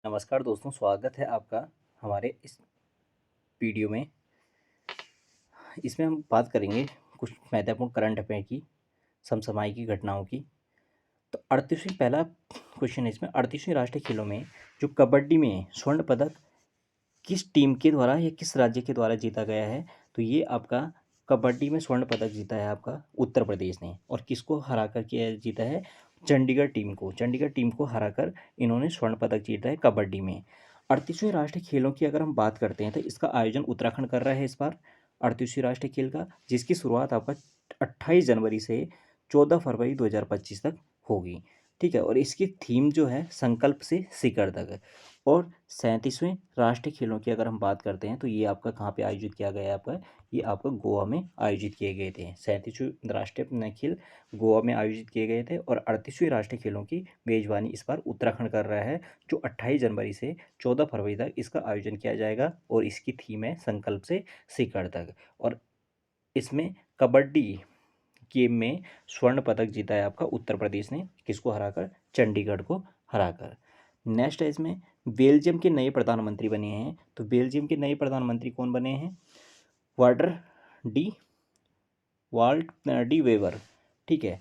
नमस्कार दोस्तों, स्वागत है आपका हमारे इस वीडियो में। इसमें हम बात करेंगे कुछ महत्वपूर्ण करंट अफेयर की, समसामयिक घटनाओं की। तो 38वीं पहला क्वेश्चन है इसमें, 38वीं राष्ट्रीय खेलों में जो कबड्डी में स्वर्ण पदक किस टीम के द्वारा या किस राज्य के द्वारा जीता गया है? तो ये आपका कबड्डी में स्वर्ण पदक जीता है आपका उत्तर प्रदेश ने। और किसको हरा कर के जीता है? चंडीगढ़ टीम को हराकर इन्होंने स्वर्ण पदक जीता है कबड्डी में। 38वें राष्ट्रीय खेलों की अगर हम बात करते हैं तो इसका आयोजन उत्तराखंड कर रहा है इस बार 38वीं राष्ट्रीय खेल का, जिसकी शुरुआत आपका 28 जनवरी से 14 फरवरी 2025 तक होगी। ठीक है, और इसकी थीम जो है संकल्प से शिखर तक। और 37वें राष्ट्रीय खेलों की अगर हम बात करते हैं तो ये आपका कहाँ पे आयोजित किया गया है? ये आपका गोवा में आयोजित किए गए थे। 37वें राष्ट्रीय खेल गोवा में आयोजित किए गए थे और 38वीं राष्ट्रीय खेलों की मेज़बानी इस बार उत्तराखंड कर रहा है, जो 28 जनवरी से 14 फरवरी तक इसका आयोजन किया जाएगा। और इसकी थीम है संकल्प से शिखर तक। और इसमें कबड्डी गेम में स्वर्ण पदक जीता है आपका उत्तर प्रदेश ने, किसको हराकर? चंडीगढ़ को हराकर। नेक्स्ट है इसमें, बेल्जियम के नए प्रधानमंत्री बने हैं। तो बेल्जियम के नए प्रधानमंत्री कौन बने हैं? Walter de Walt de Weber. ठीक है,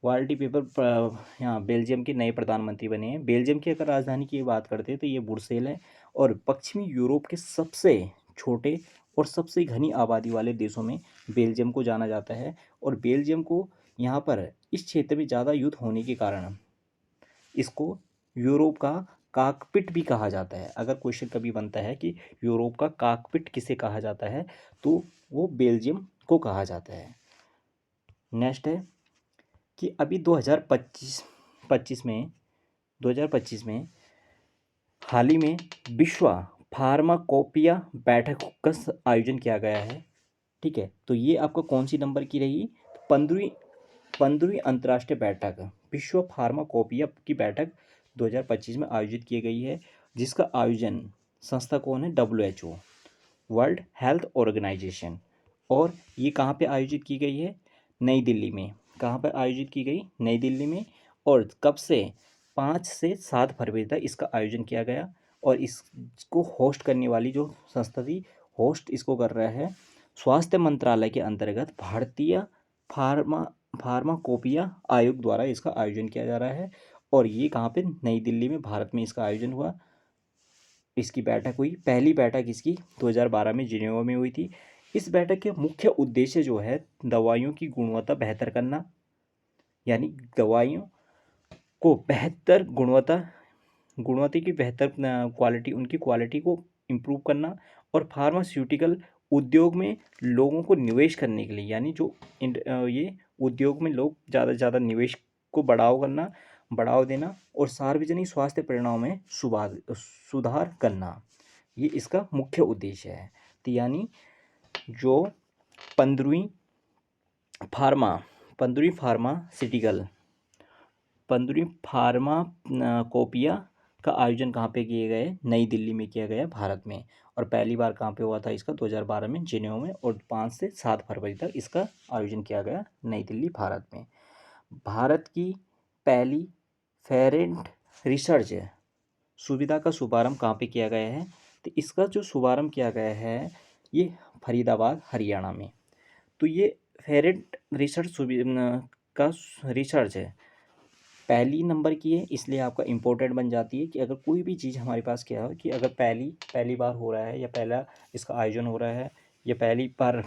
वाल्ट डी वेबर यहाँ बेल्जियम के नए प्रधानमंत्री बने हैं। बेल्जियम की अगर राजधानी की बात करते हैं तो ये ब्रुसेल है। और पश्चिमी यूरोप के सबसे छोटे और सबसे घनी आबादी वाले देशों में बेल्जियम को जाना जाता है। और बेल्जियम को यहाँ पर इस क्षेत्र में ज़्यादा युद्ध होने के कारण इसको यूरोप का काकपिट भी कहा जाता है। अगर क्वेश्चन कभी बनता है कि यूरोप का काकपिट किसे कहा जाता है, तो वो बेल्जियम को कहा जाता है। नेक्स्ट है कि अभी 2025 में हाल ही में विश्व फार्माकोपिया बैठक का आयोजन किया गया है। ठीक है, तो ये आपका कौन सी नंबर की रही? 15वीं अंतर्राष्ट्रीय बैठक, विश्व फार्माकोपिया की बैठक 2025 में आयोजित की गई है, जिसका आयोजन संस्था कौन है? WHO, world health organisation. और ये कहाँ पे आयोजित की गई है? नई दिल्ली में। कहाँ पर आयोजित की गई? नई दिल्ली में। और कब से? 5 से 7 फरवरी तक इसका आयोजन किया गया। और इसको होस्ट करने वाली जो संस्था थी, होस्ट इसको कर रहा है स्वास्थ्य मंत्रालय के अंतर्गत भारतीय फार्माकोपिया आयोग द्वारा इसका आयोजन किया जा रहा है। और ये कहाँ पे? नई दिल्ली में, भारत में इसका आयोजन हुआ। इसकी बैठक हुई, पहली बैठक इसकी 2012 में जिनेवा में हुई थी। इस बैठक के मुख्य उद्देश्य जो है दवाइयों की गुणवत्ता बेहतर करना, यानी दवाइयों को बेहतर गुणवत्ता की बेहतर क्वालिटी, उनकी क्वालिटी को इम्प्रूव करना। और फार्मास्यूटिकल उद्योग में लोगों को निवेश करने के लिए, यानी जो ये उद्योग में लोग ज़्यादा से ज़्यादा निवेश को बढ़ावा देना और सार्वजनिक स्वास्थ्य परिणामों में सुधार करना, ये इसका मुख्य उद्देश्य है। तो यानी जो 15वीं फार्माकोपिया का आयोजन कहाँ पे किए गए? नई दिल्ली में किया गया, भारत में। और पहली बार कहाँ पे हुआ था इसका? 2012 में जिनेवा में। और 5 से 7 फरवरी तक इसका आयोजन किया गया नई दिल्ली, भारत में। भारत की पहली फेरेंट रिसर्च सुविधा का शुभारंभ कहाँ पे किया गया है? तो इसका जो शुभारंभ किया गया है ये फरीदाबाद, हरियाणा में। तो ये फेरेंट रिसर्च का रिसर्च है, पहली नंबर की है, इसलिए आपका इम्पोर्टेंट बन जाती है कि अगर कोई भी चीज़ हमारे पास क्या हो कि अगर पहली बार हो रहा है या पहला इसका आयोजन हो रहा है या पहली बार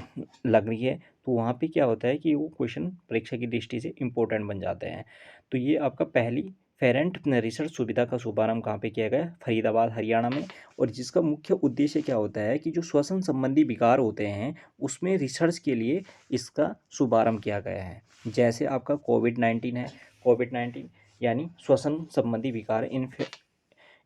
लग रही है, तो वहाँ पे क्या होता है कि वो क्वेश्चन परीक्षा की दृष्टि से इम्पोर्टेंट बन जाते हैं। तो ये आपका पहली फेरेंट रिसर्च सुविधा का शुभारंभ कहाँ पे किया गया? फरीदाबाद, हरियाणा में। और जिसका मुख्य उद्देश्य क्या होता है कि जो श्वसन संबंधी विकार होते हैं उसमें रिसर्च के लिए इसका शुभारंभ किया गया है। जैसे आपका कोविड-19 यानी श्वसन संबंधी विकार,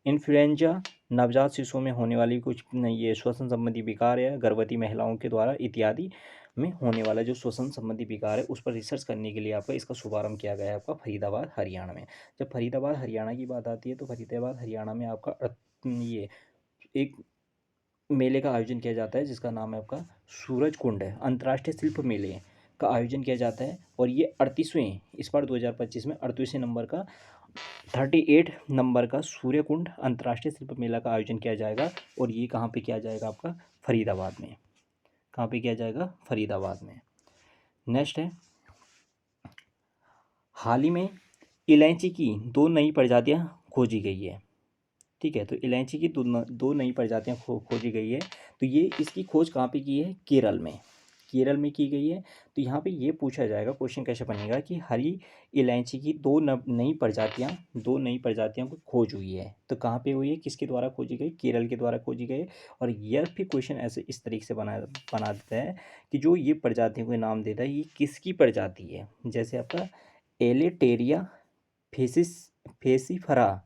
इन्फ्लुएंजा, नवजात शिशुओं में होने वाली कुछ ये श्वसन संबंधी विकार या गर्भवती महिलाओं के द्वारा इत्यादि में होने वाला जो श्वसन संबंधी विकार है उस पर रिसर्च करने के लिए आपका इसका शुभारंभ किया गया है आपका फरीदाबाद, हरियाणा में। जब फरीदाबाद, हरियाणा की बात आती है तो फरीदाबाद, हरियाणा में आपका ये एक मेले का आयोजन किया जाता है जिसका नाम है आपका सूरज कुंड अंतर्राष्ट्रीय शिल्प मेले का आयोजन किया जाता है। और ये 38वें, इस बार 2025 में 38वें नंबर का 38 नंबर का सूर्यकुंड अंतर्राष्ट्रीय शिल्प मेला का आयोजन किया जाएगा और ये कहाँ पे किया जाएगा आपका? फरीदाबाद में। कहाँ पे किया जाएगा? फरीदाबाद में। नेक्स्ट है, हाल ही में इलायची की 2 नई प्रजातियां खोजी गई है। ठीक है, तो इलायची की दो नई प्रजातियां खोजी गई है। तो ये इसकी खोज कहाँ पे की है? केरल में। केरल में की गई है। तो यहाँ पे ये पूछा जाएगा, क्वेश्चन कैसे बनेगा कि हरी इलायची की दो नई प्रजातियों की खोज हुई है। तो कहाँ पे हुई है? किसके द्वारा खोजी गई? केरल के द्वारा खोजी गई। और यह भी क्वेश्चन ऐसे इस तरीके से बना देता है कि जो ये प्रजातियों के नाम देता है, ये किसकी प्रजाति है। जैसे आपका एलेटेरिया फेसिफरा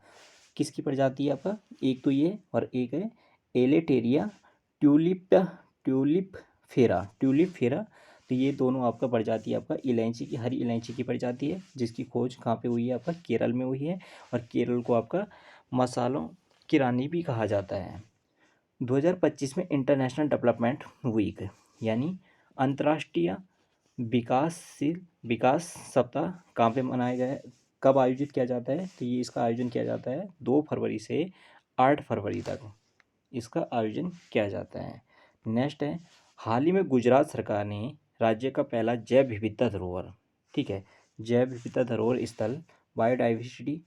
किसकी प्रजाति है आपका? एक तो ये और एक है एलेटेरिया ट्यूलिप फेरा। तो ये दोनों आपका प्रजाति आपका इलायची की, हरी इलायची की प्रजाति है, जिसकी खोज कहाँ पे हुई है? आपका केरल में हुई है। और केरल को आपका मसालों की रानी भी कहा जाता है। 2025 में इंटरनेशनल डेवलपमेंट वीक यानी अंतर्राष्ट्रीय विकास सप्ताह कहाँ पे मनाया गया है? कब आयोजित किया जाता है? तो ये इसका आयोजन किया जाता है 2 फरवरी से 8 फरवरी तक इसका आयोजन किया जाता है। नेक्स्ट है, हाल ही में गुजरात सरकार ने राज्य का पहला जैव विविधता धरोहर, ठीक है, जैव विविधता धरोहर स्थल बायोडाइवर्सिटी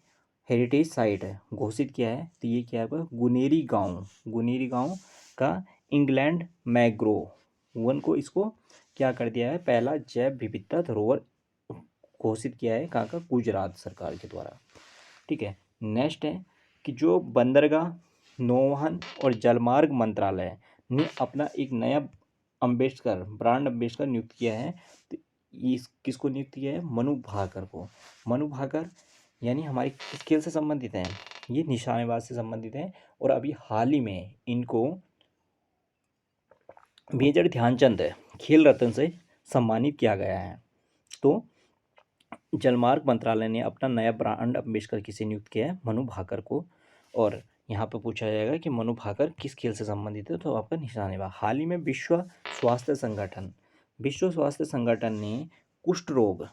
हेरिटेज साइट है घोषित किया है। तो ये क्या है? गुनेरी गांव का इंग्लैंड मैंग्रोव वन को इसको क्या कर दिया है? पहला जैव विविधता धरोहर घोषित किया है। कहाँ का? गुजरात सरकार के द्वारा। ठीक है, नेक्स्ट है कि जो बंदरगाह नौवहन और जलमार्ग मंत्रालय ने अपना एक नया ब्रांड अम्बेसडर नियुक्त किया है। तो इस किसको नियुक्त किया है? मनु भाकर को। मनु भाकर यानी हमारे किस खेल से संबंधित हैं? ये निशानेबाज से संबंधित हैं। और अभी हाल ही में इनको मेजर ध्यानचंद खेल रत्न से सम्मानित किया गया है। तो जलमार्ग मंत्रालय ने अपना नया ब्रांड अम्बेसडर किसे नियुक्त किया है? मनु भाकर को। और यहाँ पर पूछा जाएगा कि मनु भाकर किस खेल से संबंधित है? तो आपका निशानेबाज। हाल ही में विश्व स्वास्थ्य संगठन ने कुष्ठ रोग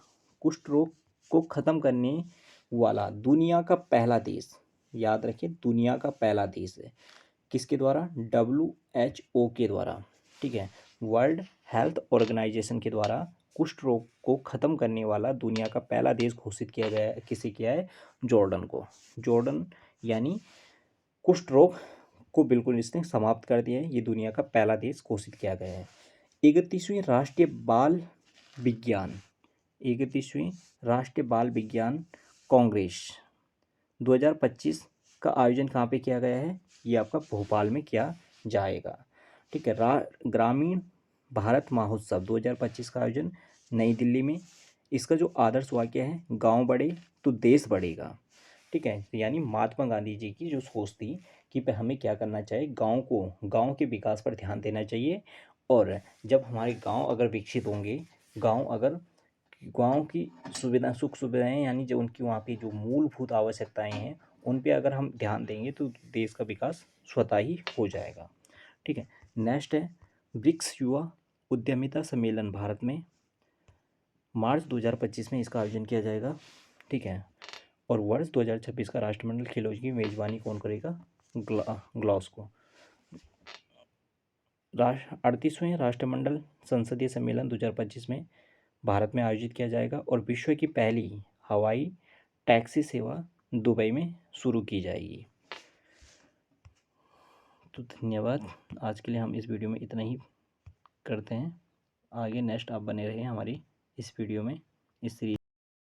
को ख़त्म करने वाला दुनिया का पहला देश, याद रखिए दुनिया का पहला देश है, किसके द्वारा? WHO के द्वारा। ठीक है, वर्ल्ड हेल्थ ऑर्गेनाइजेशन के द्वारा कुष्ठ रोग को ख़त्म करने वाला दुनिया का पहला देश घोषित किया गया है। किसे किया है? जॉर्डन को। जॉर्डन यानी कुष्ठ रोग को बिल्कुल इसने समाप्त कर दिया है। ये दुनिया का पहला देश घोषित किया गया है। 31वीं राष्ट्रीय बाल विज्ञान कांग्रेस 2025 का आयोजन कहाँ पे किया गया है? ये आपका भोपाल में किया जाएगा। ठीक है, ग्रामीण भारत महोत्सव 2025 का आयोजन नई दिल्ली में। इसका जो आदर्श वाक्य है, गांव बढ़े तो देश बढ़ेगा। ठीक है, तो यानी महात्मा गांधी जी की जो सोच थी कि हमें क्या करना चाहिए, गांव के विकास पर ध्यान देना चाहिए। और जब हमारे गांव अगर विकसित होंगे, गांव की सुख सुविधाएं यानी जो उनकी वहाँ पे जो मूलभूत आवश्यकताएं हैं, उन पे अगर हम ध्यान देंगे तो देश का विकास स्वतः ही हो जाएगा। ठीक है, नेक्स्ट है ब्रिक्स युवा उद्यमिता सम्मेलन भारत में मार्च 2025 में इसका आयोजन किया जाएगा। ठीक है, और वर्ष 2026 का राष्ट्रमंडल खेलों की मेजबानी कौन करेगा? ग्लासगो। 38वें राष्ट्रमंडल संसदीय सम्मेलन 2025 में भारत में आयोजित किया जाएगा। और विश्व की पहली हवाई टैक्सी सेवा दुबई में शुरू की जाएगी। तो धन्यवाद, आज के लिए हम इस वीडियो में इतना ही करते हैं। आगे नेक्स्ट आप बने रहें हमारी इस वीडियो में, इस सीरीज